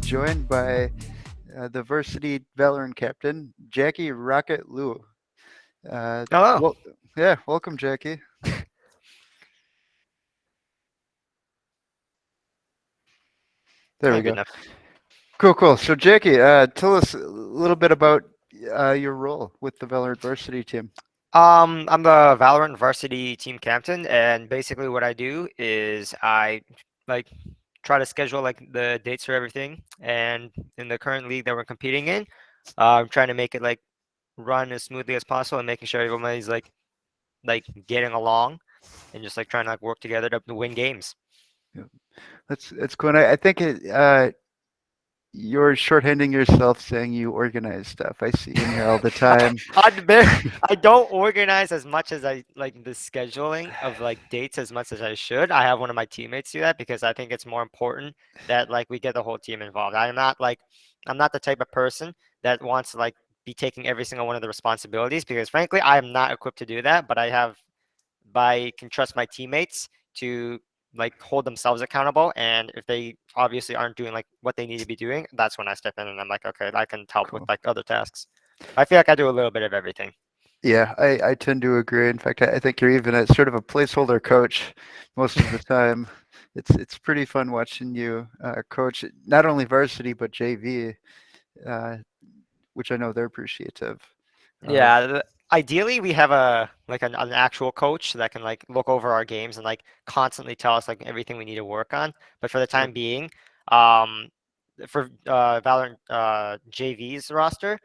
joined by the Varsity Valorant captain, Jieqi Rocket Liu. Hello. Well, yeah, welcome, Jieqi. There Yeah, we good go. enough. Cool. So, Jieqi, tell us a little bit about your role with the Valorant Varsity team. I'm the Valorant varsity team captain, and basically what I do is I like try to schedule like the dates for everything. And in the current league that we're competing in, I'm trying to make it like run as smoothly as possible and making sure everybody's like getting along and just like trying to like work together to win games. Yeah, that's cool. And I think you're shorthanding yourself saying you organize stuff. I see in here all the time. I don't organize as much as I like the scheduling of like dates as much as I should. I have one of my teammates do that because I think it's more important that like we get the whole team involved. I'm not the type of person that wants to like be taking every single one of the responsibilities because frankly I am not equipped to do that, but I can trust my teammates to like hold themselves accountable, and if they obviously aren't doing like what they need to be doing, that's when I step in and I'm like, okay, I can help with Cool. like other tasks. I feel like I do a little bit of everything. Yeah, I tend to agree. In fact, I think you're even a sort of a placeholder coach most of the time. It's pretty fun watching you coach not only varsity but JV, uh, which I know they're appreciative of. Ideally we have a like an actual coach that can like look over our games and like constantly tell us like everything we need to work on. But for the Yep. time being, um, for Valorant JV's roster,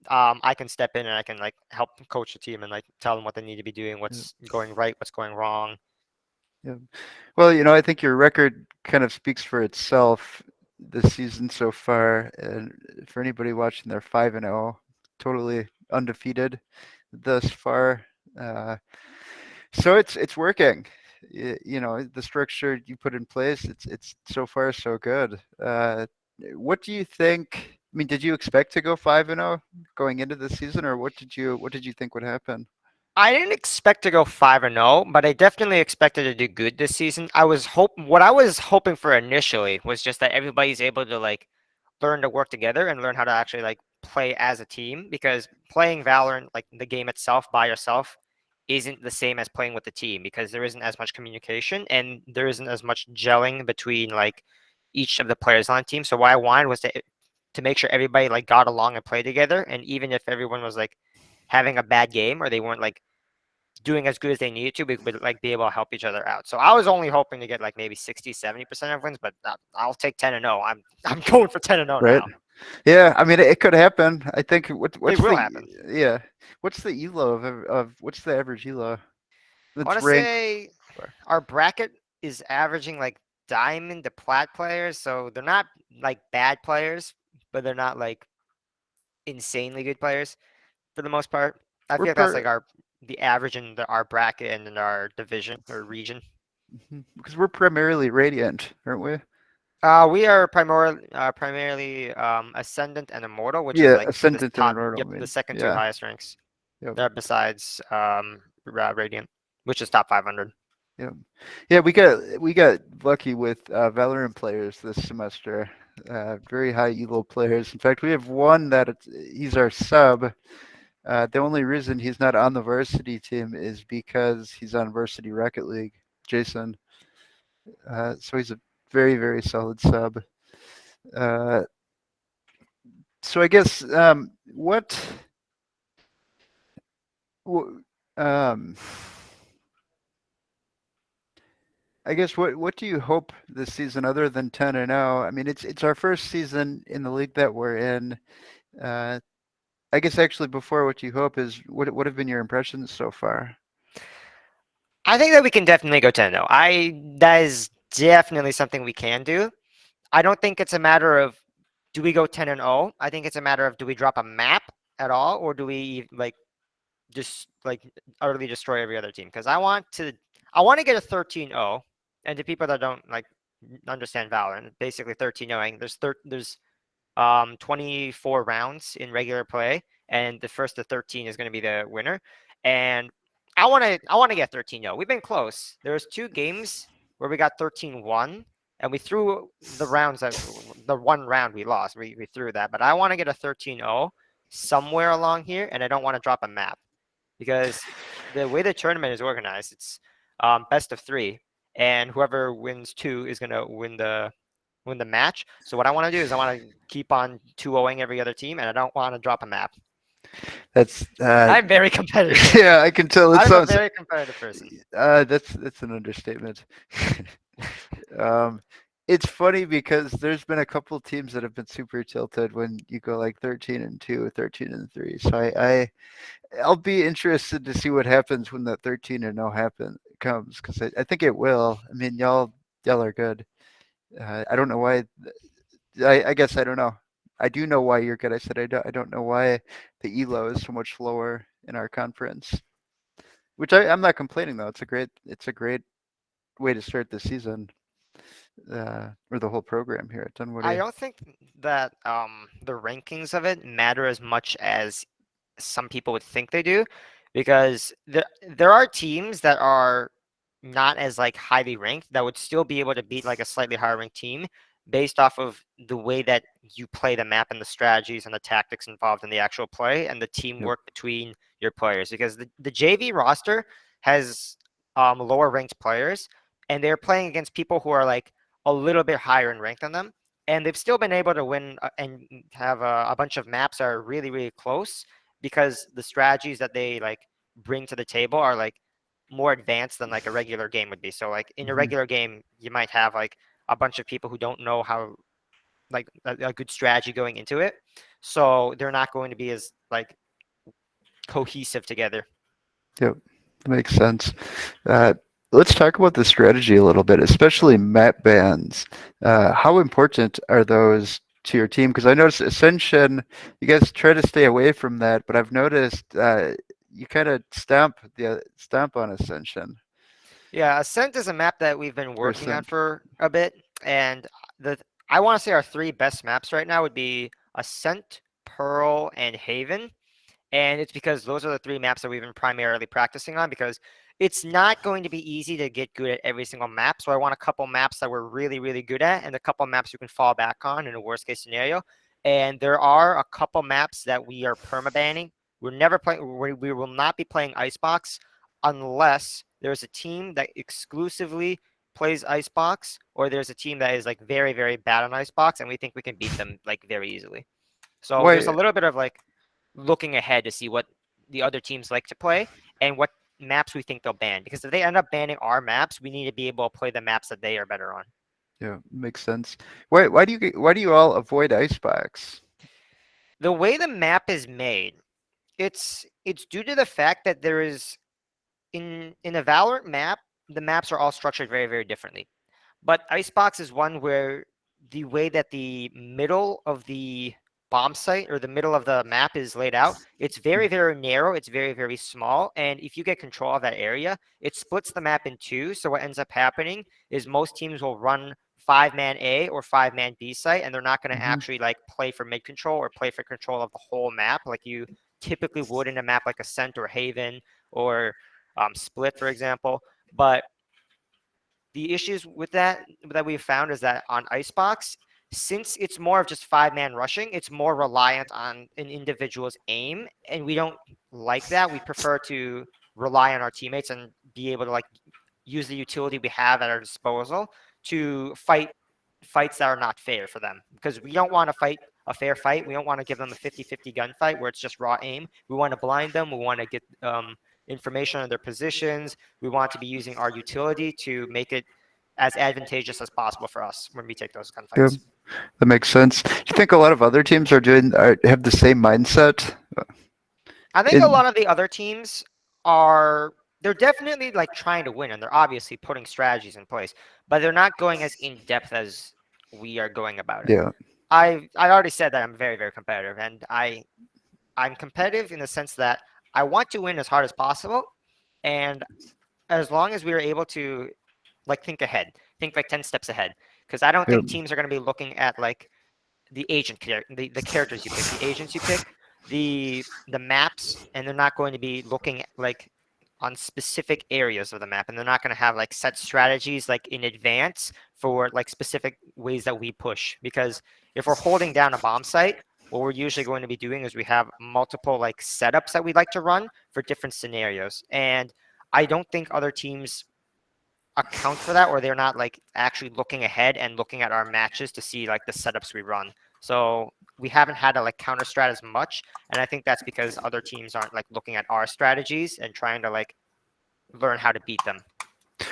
I can step in and I can like help coach the team and like tell them what they need to be doing, Yep. what's going right, what's going wrong. Yep. Well, I think your record kind of speaks for itself this season so far. And for anybody watching, they're 5-0, totally undefeated thus far. Uh, So it's working. The structure you put in place, it's so far so good. What do you think? I mean, did you expect to go 5-0 going into the season, or what did you think would happen? I didn't expect to go 5-0, but I definitely expected to do good this season. What I was hoping for initially was just that everybody's able to like learn to work together and learn how to actually like play as a team, because playing Valorant, like the game itself by yourself, isn't the same as playing with the team because there isn't as much communication and there isn't as much gelling between like each of the players on the team. So what I wanted was to make sure everybody like got along and played together, and even if everyone was like having a bad game or they weren't like doing as good as they needed to, we would like be able to help each other out. So I was only hoping to get like maybe 60-70% of wins, but I'll take 10-0. I'm going for 10-0 Right? now. Yeah, I mean, it could happen. I think It what's will the happen. yeah, what's the elo of what's the average elo? I want Let's to rank. say our bracket is averaging like diamond to plat players, so they're not like bad players, but they're not like insanely good players for the most part. I We're feel like that's per like the average in our bracket and in our division or region. because we're primarily radiant, aren't we? We are primarily Ascendant and Immortal, which is Yeah, like the ascendant and top, immortal. yep, I the mean, second two yeah. highest ranks. Yep. Besides Radiant, which is top 500. Yeah, yeah, we got lucky with Valorant players this semester. Very high elo players. In fact, we have one that he's our sub. The only reason he's not on the varsity team is because he's on Varsity Rocket League, Jason. So he's a very solid sub. Uh, so I guess wh- um, I guess what do you hope this season other than 10-0? I mean, it's our first season in the league that we're in. Uh, I guess actually before what you hope is what have been your impressions so far? I think that we can definitely go 10-0. That is definitely something we can do. I don't think it's a matter of do we go 10-0. I think it's a matter of do we drop a map at all, or do we like just like utterly destroy every other team? Because I want to get a 13-0. And to people that don't like understand Valorant, basically 13-0ing. There's 24 rounds in regular play, and the first to 13 is going to be the winner. And I want to get 13-0. We've been close. There was two games where we got 13-1, and we threw the the one round we lost. We threw that, but I want to get a 13-0 somewhere along here, and I don't want to drop a map because the way the tournament is organized, it's best of 3, and whoever wins 2 is gonna win the match. So what I want to do is I want to keep on 2-0ing every other team, and I don't want to drop a map. That's I'm very competitive. yeah, I can tell. It I'm a sounds very competitive person. that's an understatement. um, it's funny because there's been a couple teams that have been super tilted when you go like 13-2, 13-3. So I'll be interested to see what happens when that 13-0 comes because I think it will. I mean, y'all are good. I don't know why. I guess I don't know. I do know why you're good. I said I don't know why the elo is so much lower in our conference. Which I'm not complaining though. It's a great way to start the season, or the whole program here at I Dunwoody. don't think that the rankings of it matter as much as some people would think they do, because there are teams that are not as like highly ranked that would still be able to beat like a slightly higher ranked team based off of the way that you play the map and the strategies and the tactics involved in the actual play and the Yep. teamwork between your players. Because the JV roster has lower ranked players, and they're playing against people who are like a little bit higher in rank than them, and they've still been able to win and have a bunch of maps that are really really close because the strategies that they like bring to the table are like more advanced than like a regular game would be. So like in a Hmm. regular game, you might have like a bunch of people who don't know how like a good strategy going into it. So they're not going to be as like cohesive together. Yep. Makes sense. Uh, let's talk about the strategy a little bit, especially map bans. How important are those to your team? Because I noticed Ascension, you guys try to stay away from that, but I've noticed you kind of stamp on Ascension Yeah, Ascent is a map that we've been or working on Ascent. for a bit, and the I want to say our 3 best maps right now would be Ascent, Pearl, and Haven. And it's because those are the 3 maps that we've been primarily practicing on, because it's not going to be easy to get good at every single map. So I want a couple maps that we're really, really good at and a couple maps you can fall back on in a worst case scenario. And there are a couple maps that we are permabanning. We're never playing, we will not be playing Icebox unless there's a team that exclusively plays Icebox, or there's a team that is like very, very bad on Icebox and we think we can beat them like very easily. So there's a Why? little bit of like looking ahead to see what the other teams like to play and what maps we think they'll ban. Because if they end up banning our maps, we need to be able to play the maps that they are better on. Yeah, makes sense. Why do you all avoid Icebox? The way the map is made, it's due to the fact that there is in a Valorant map, the maps are all structured very, very differently. But Icebox is one where the way that the middle of the bomb site or the middle of the map is laid out, it's very, very narrow. It's very, very small. And if you get control of that area, it splits the map in 2. So what ends up happening is most teams will run 5-man A or 5-man B site, and they're not going to Hmm. actually like play for mid control or play for control of the whole map like you typically would in a map like Ascent or Haven or Split, for example. But the issues with that we've found is that on Icebox, since it's more of just 5-man rushing, it's more reliant on an individual's aim, and we don't like that. We prefer to rely on our teammates and be able to like use the utility we have at our disposal to fight fights that are not fair for them, because we don't want to fight a fair fight. We don't want to give them a 50-50 gunfight where it's just raw aim. We want to blind them. We want to get information on their positions. We want to be using our utility to make it as advantageous as possible for us when we take those Yeah, gunfights. that makes sense. Do you think a lot of other teams have the same mindset? I think a In lot of the other teams are they're definitely like trying to win, and they're obviously putting strategies in place, but they're not going as in depth as we are going about it. Yeah, I already said that I'm very, very competitive, and I'm competitive in the sense that I want to win as hard as possible, and as long as we are able to like think ahead, think like 10 steps ahead, because I don't yeah, think teams are going to be looking at like the characters you pick, the agents you pick, the maps, and they're not going to be looking at, like on specific areas of the map, and they're not going to have like set strategies like in advance for like specific ways that we push. Because if we're holding down a bomb site, what we're usually going to be doing is we have multiple like setups that we like to run for different scenarios. And I don't think other teams account for that, or they're not like actually looking ahead and looking at our matches to see like the setups we run. So we haven't had to like counter strat as much, and I think that's because other teams aren't like looking at our strategies and trying to like learn how to beat them.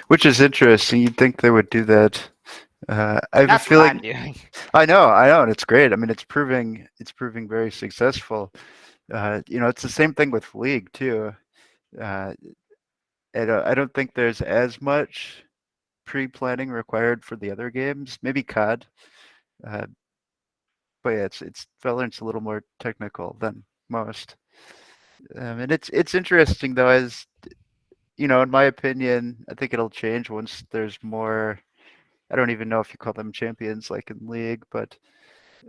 Which is interesting. You'd think they would do that. I have a That's what I'm feeling. doing. I know, and it's great. I mean, it's proving very successful. It's the same thing with League too. Uh, I don't think there's as much pre-planning required for the other games. Maybe COD, uh, but yeah, it's Valorant's a little more technical than most. And it's interesting though, as in my opinion, I think it'll change once there's more. I don't even know if you call them champions like in League, but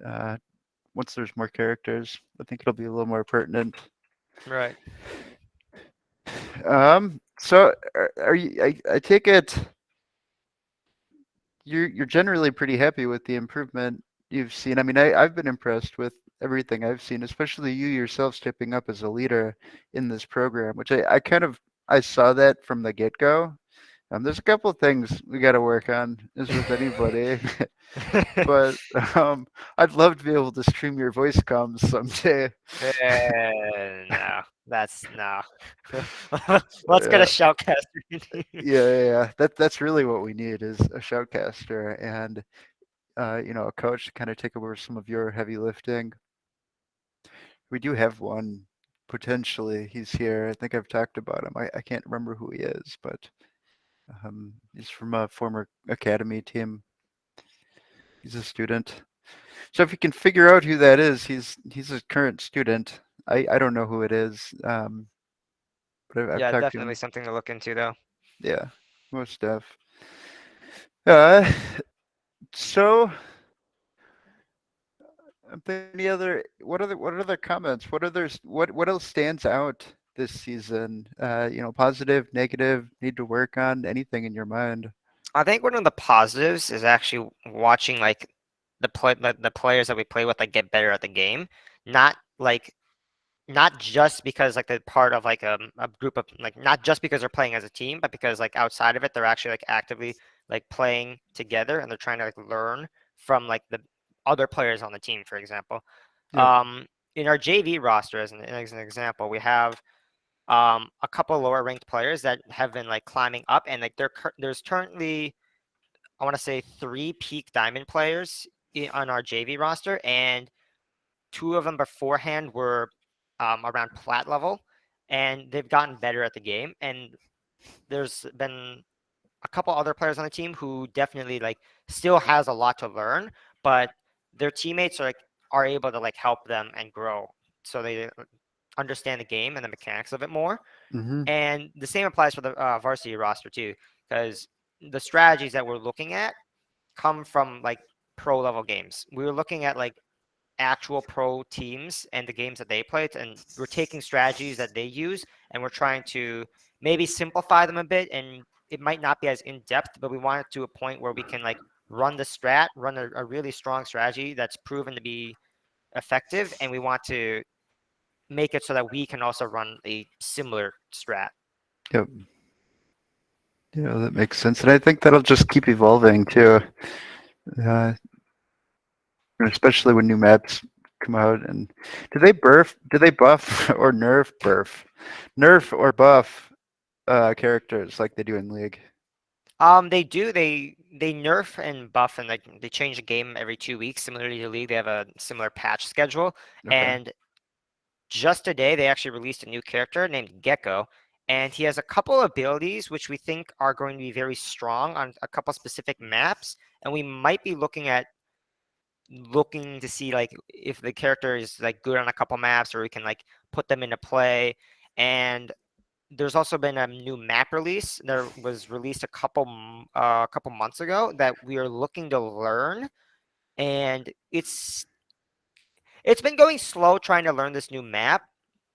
uh, once there's more characters, I think it'll be a little more pertinent. Right. So are you? I take it you're generally pretty happy with the improvement you've seen. I mean, I've been impressed with everything I've seen, especially you yourself stepping up as a leader in this program, which I saw that from the get-go. There's a couple of things we got to work on, as with anybody, but I'd love to be able to stream your voice comms someday. No, that's no. Let's get a Yeah, shoutcaster. yeah. That's really what we need is a shoutcaster and a coach to kind of take over some of your heavy lifting. We do have one potentially. He's here. I think I've talked about him. I can't remember who he is, but he's from a former academy team. He's a student. So if you can figure out who that is, he's a current student. I don't know who it is, but I've Yeah, talked to definitely him. something to look into though. Yeah, most stuff. Uh, so any other what other comments? What else stands out this season? Positive, negative, need to work on anything in your mind? I think one of the positives is actually watching like the players that we play with like get better at the game. Not like not just because like they're part of like a group of like not just because they're playing as a team, but because like outside of it they're actually like actively like playing together and they're trying to like learn from like the other players on the team, for example. Yep. In our JV roster, as an example, we have a couple lower ranked players that have been like climbing up, and like there's currently I want to say three peak diamond players on our JV roster, and two of them beforehand were around plat level, and they've gotten better at the game. And there's been a couple other players on the team who definitely like still has a lot to learn, but their teammates are able to like help them and grow, so they understand the game and the mechanics of it more. Mm-hmm. And the same applies for the varsity roster too, because the strategies that we're looking at come from like pro level games. We were looking at like actual pro teams and the games that they played, and we're taking strategies that they use and we're trying to maybe simplify them a bit. And it might not be as in depth, but we want it to a point where we can like run a really strong strategy that's proven to be effective, and we want to make it so that we can also run a similar strat. Yep. Yeah, that makes sense, and I think that'll just keep evolving too. Uh, Especially when new maps come out. And do they buff or nerf or buff characters like they do in League? They do. They nerf and buff, and like they change the game every 2 weeks. Similarly to League, they have a similar patch schedule. Okay. And just today, they actually released a new character named Gecko, and he has a couple abilities which we think are going to be very strong on a couple specific maps. And we might be looking to see like if the character is like good on a couple maps, or we can like put them into play. And there's also been a new map release. There was released a couple months ago that we are looking to learn, and it's been going slow trying to learn this new map,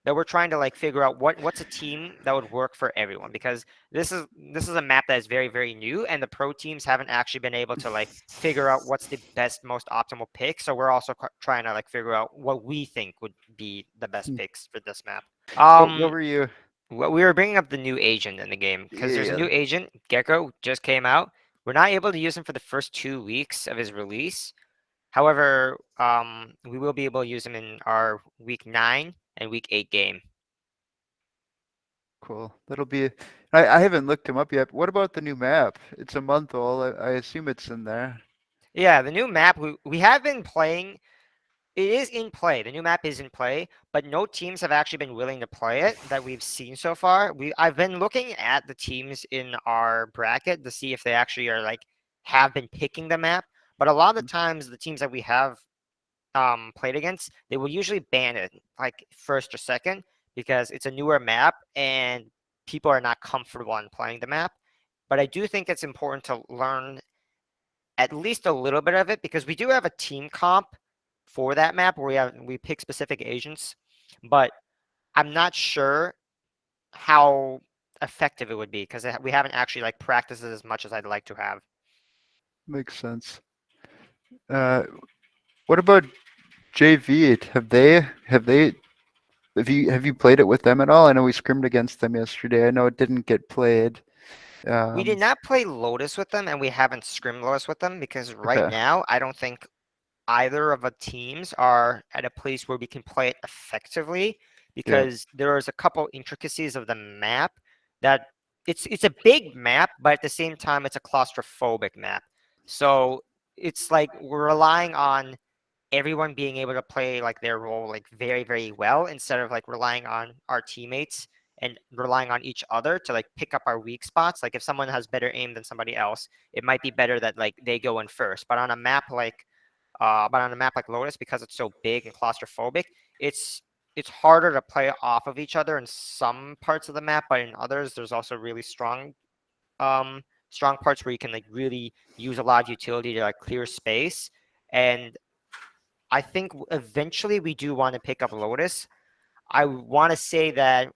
that we're trying to like figure out what's a team that would work for everyone, because this is a map that is very, very new, and the pro teams haven't actually been able to like figure out what's the best, most optimal pick. So we're also trying to like figure out what we think would be the best Hmm. picks for this map. What Um, were you? we were bringing up the new agent in the game because there's a Yeah, new agent. Gecko just came out. We're not able to use him for the first 2 weeks of his release. However, we will be able to use him in our week 9 and week 8 game. cool. That'll be. I haven't looked him up yet. What about the new map? It's a month old. I assume it's in there. Yeah, the new map we have been playing. It is in play. The new map is in play, but no teams have actually been willing to play it that we've seen so far. I've been looking at the teams in our bracket to see if they actually are like have been picking the map. But a lot of the times, the teams that we have played against, they will usually ban it like first or second because it's a newer map and people are not comfortable in playing the map. But I do think it's important to learn at least a little bit of it because we do have a team comp for that map where we pick specific agents, but I'm not sure how effective it would be because we haven't actually like practiced it as much as I'd like to have. Makes sense. Uh, what about JV? Have you played it with them at all? I know we scrimmed against them yesterday. I know it didn't get played. We did Um, not play Lotus with them, and we haven't scrimmed Lotus with them because right okay. now I don't think either of the teams are at a place where we can play it effectively Yeah. because there is a couple intricacies of the map that it's a big map, but at the same time it's a claustrophobic map. So it's like we're relying on everyone being able to play like their role like very, very well instead of like relying on our teammates and relying on each other to like pick up our weak spots. Like if someone has better aim than somebody else, it might be better that like they go in first. But on a map like Lotus, because it's so big and claustrophobic, it's harder to play off of each other in some parts of the map, but in others, there's also really strong parts where you can like really use a lot of utility to like clear space. And I think eventually we do want to pick up Lotus. I want to say that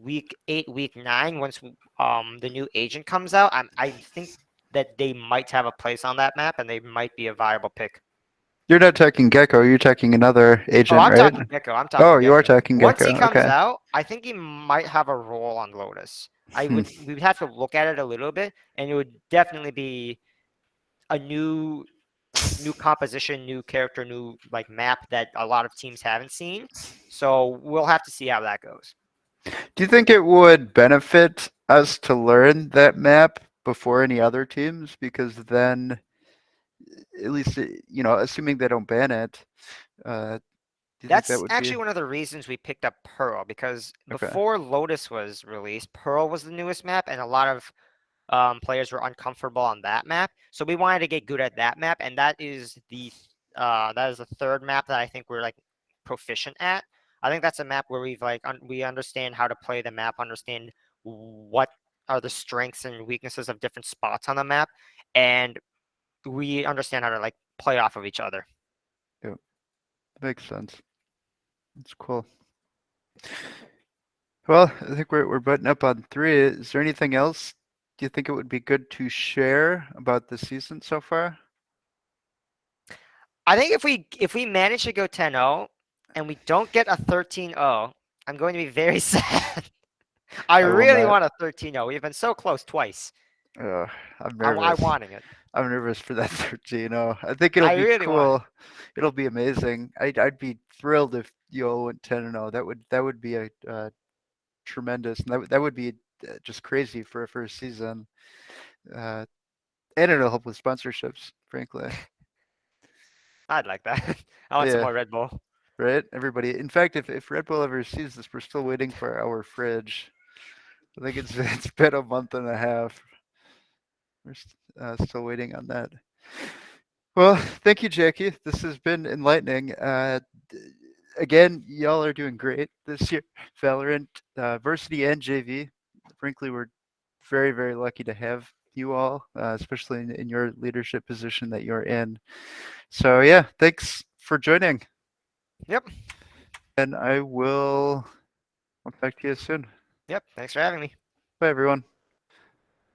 week 8, week 9, once the new agent comes out, I think that they might have a place on that map and they might be a viable pick. You're not talking Gecko. You're talking another Oh, agent, I'm right? talking Gecko. I'm Oh, talking you are Gecko. talking Once Gecko. he comes Okay. out, I think he might have a role on Lotus. Hmm. We would have to look at it a little bit, and it would definitely be a new composition, new character, new like map that a lot of teams haven't seen. So we'll have to see how that goes. Do you think it would benefit us to learn that map before any other teams? Because then, at least, assuming they don't ban it, do you think that That's would be actually one of the reasons we picked up Pearl because okay? before Lotus was released, Pearl was the newest map, and a lot of players were uncomfortable on that map. So we wanted to get good at that map, and that is the third map that I think we're like proficient at. I think that's a map where we understand how to play the map, understand what are the strengths and weaknesses of different spots on the map, and we understand how to like play off of each other. Yeah, makes sense. That's cool. Well, I think we're butting up on three. Is there anything else? Do you think it would be good to share about the season so far? I think if we manage to go 10-0 and we don't get a 13-0, I'm going to be very sad. I I will really not. want a 13-0. We've been so close twice. Uh, I'm I nervous. wanting it. I'm nervous for that 13. I think it'll I be really want it. cool. It'll be amazing. I'd be thrilled if you all went 10 and 0. That would be a tremendous. And that would be just crazy for a first season. Uh, and it'll help with sponsorships, frankly. I'd like that. I want some Yeah, more Red Bull. right. Everybody. In fact, if Red Bull ever sees this, we're still waiting for our fridge. I think it's it's been a month and a half. We're still waiting on that. Well, thank you, Jieqi. This has been enlightening. Again, y'all are doing great this year. Valorant, Varsity, and JV. Frankly, we're very, very lucky to have you all, especially in your leadership position that you're in. So, yeah, thanks for joining. Yep. And I will I'll talk to you soon. Yep. Thanks for having me. Bye, everyone.